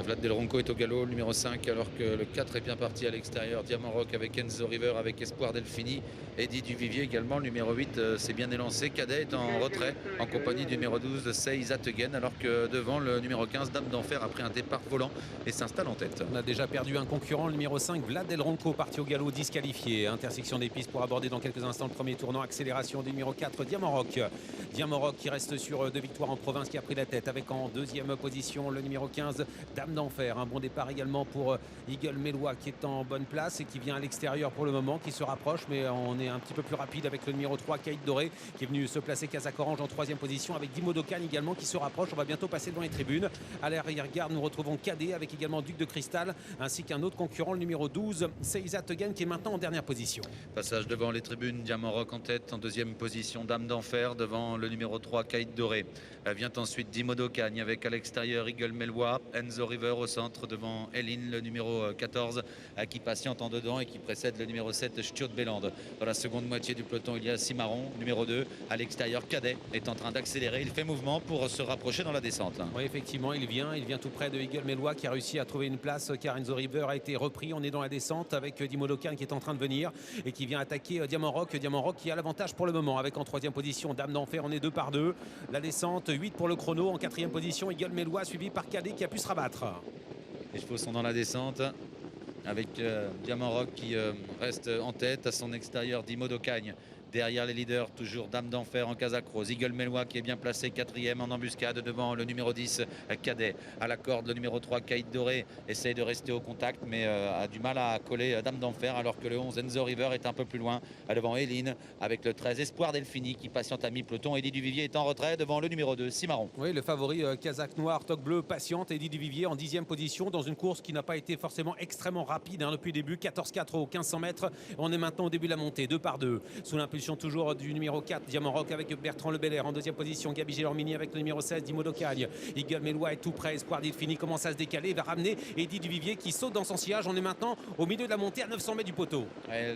Vlad Del Ronco est au galop, le numéro 5, alors que le 4 est bien parti à l'extérieur. Diamant Rock avec Enzo River, avec Espoir Delfini. Eddie Duvivier également, le numéro 8 s'est bien élancé. Cadet est en retrait en compagnie du numéro 12, Say That Again, alors que devant le numéro 15, Dame d'Enfer a pris un départ volant et s'installe en tête. On a déjà perdu un concurrent, le numéro 5, Vlad Del Ronco, parti au galop, disqualifié. Intersection des pistes pour aborder dans quelques instants le premier tournant. Accélération du numéro 4, Diamant Rock. Diamant Rock qui reste sur 2 victoires en province, qui a pris la tête avec en deuxième position le numéro 15, Dame d'Enfer. Un bon départ également pour Eagle Mélois qui est en bonne place et qui vient à l'extérieur pour le moment, qui se rapproche, mais on est un petit peu plus rapide avec le numéro 3, Kate Doré, qui est venu se placer Kazakh Orange en troisième position, avec Dimo Dokan également qui se rapproche. On va bientôt passer devant les tribunes. À l'arrière-garde, nous retrouvons Cadet avec également Duc de Cristal, ainsi qu'un autre concurrent, le numéro 12, Seiza Tegan, qui est maintenant en dernière position. Passage devant les tribunes, Diamant Rock en tête, en deuxième position, Dame d'Enfer devant le numéro 3, Kate Doré. Vient ensuite Dimo Dokan avec à l'extérieur Eagle Mélois, Enzo River au centre devant Eline, le numéro 14, qui patiente en dedans et qui précède le numéro 7, Stiot Bélande. Dans la seconde moitié du peloton, il y a Cimarron, numéro 2. À l'extérieur, Cadet est en train d'accélérer. Il fait mouvement pour se rapprocher dans la descente. Oui, effectivement, il vient tout près de Eagle Mélois qui a réussi à trouver une place car Enzo River a été repris. On est dans la descente avec Dimo Dokan qui est en train de venir et qui vient attaquer Diamant Rock. Diamant Rock qui a l'avantage pour le moment avec en troisième position Dame d'Enfer. On est 2 par 2. La descente, 8 pour le chrono. En quatrième position, Eagle Mélois suivi par Cadet qui a pu se rabattre. Les chevaux sont dans la descente avec Diamant Rock qui reste en tête. À son extérieur, Dimo Dokan. Derrière les leaders, toujours Dame d'Enfer en Kazakh Rose. Eagle Mélois qui est bien placé, quatrième en embuscade devant le numéro 10, Cadet. À la corde, le numéro 3, Kate Doré, essaye de rester au contact, mais a du mal à coller Dame d'Enfer, alors que le 11, Enzo River, est un peu plus loin devant Eline, avec le 13, Espoir Delfini, qui patiente à mi-peloton. Eddie Duvivier est en retrait devant le numéro 2, Cimarron. Oui, le favori Kazakh Noir, Toque Bleu, patiente. Eddie Duvivier en 10e position dans une course qui n'a pas été forcément extrêmement rapide depuis le début. 14-4 au 1500 mètres. On est maintenant au début de la montée, 2 par 2. Sous l'impulsion toujours du numéro 4, Diamant Rock avec Bertrand Le Belair en deuxième position. Gabi Gélormini avec le numéro 16, Dimo Dokan. Eagle Mélois est tout près. Espoir Delfini commence à se décaler. Il va ramener Eddie Duvivier qui saute dans son sillage. On est maintenant au milieu de la montée à 900 mètres du poteau.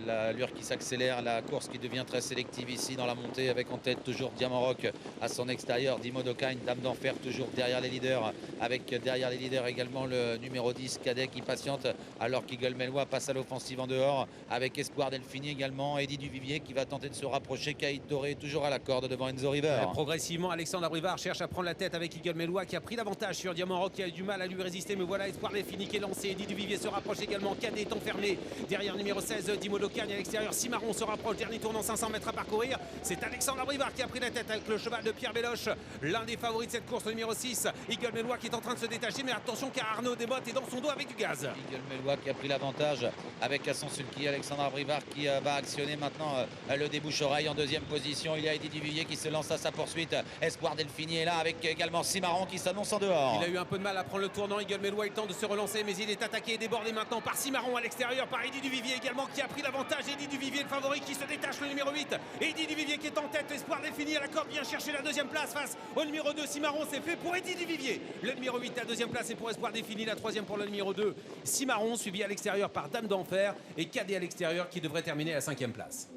L'allure qui s'accélère, la course qui devient très sélective ici dans la montée, avec en tête toujours Diamant Rock. À son extérieur, Dimo Dokan, Dame d'Enfer toujours derrière les leaders, avec derrière les leaders également le numéro 10, Cadet, qui patiente, alors qu'Eagle Mélois passe à l'offensive en dehors, avec Espoir Delfini également. Eddie Duvivier qui va tenter de se rapprocher. Kate Doré toujours à la corde devant Enzo River. Progressivement, Alexandre Abrivard cherche à prendre la tête avec Eagle Mélois qui a pris l'avantage sur Diamant Rock, qui a eu du mal à lui résister, mais voilà, Espoir Delfini qui est lancé. Eddie Duvivier se rapproche également. Cadet est enfermé derrière numéro 16, Dimo Dokan. À l'extérieur, Cimarron se rapproche. Dernier tournant, 500 mètres à parcourir. C'est Alexandre Abrivard qui a pris la tête avec le cheval de Pierre Béloche, l'un des favoris de cette course, le numéro 6. Eagle Mélois qui est en train de se détacher, mais attention car Arnaud Desmottes est dans son dos avec du gaz. Eagle Mélois qui a pris l'avantage avec à son sulky Alexandre Abrivard qui va actionner maintenant le débouche-oreille en deuxième position. Il y a Eddie Duvivier qui se lance à sa poursuite. Espoir Delfini est là avec également Cimarron qui s'annonce en dehors. Il a eu un peu de mal à prendre le tournant. Eagle Mélois il tente de se relancer, mais il est attaqué et débordé maintenant par Cimarron à l'extérieur, par Eddie Duvivier également qui a pris l'avantage. Eddie Duvivier le favori qui se détache, le numéro 8. Eddie Duvivier qui est en tête. Espoir Delfini à la corde vient chercher la deuxième place face au numéro 2. Cimarron, c'est fait pour Eddie Duvivier. Le numéro 8 à la deuxième place et pour Espoir Delfini, la troisième pour le numéro 2. Cimarron suivi à l'extérieur par Dame d'Enfer et Cadet à l'extérieur qui devrait terminer à la cinquième place.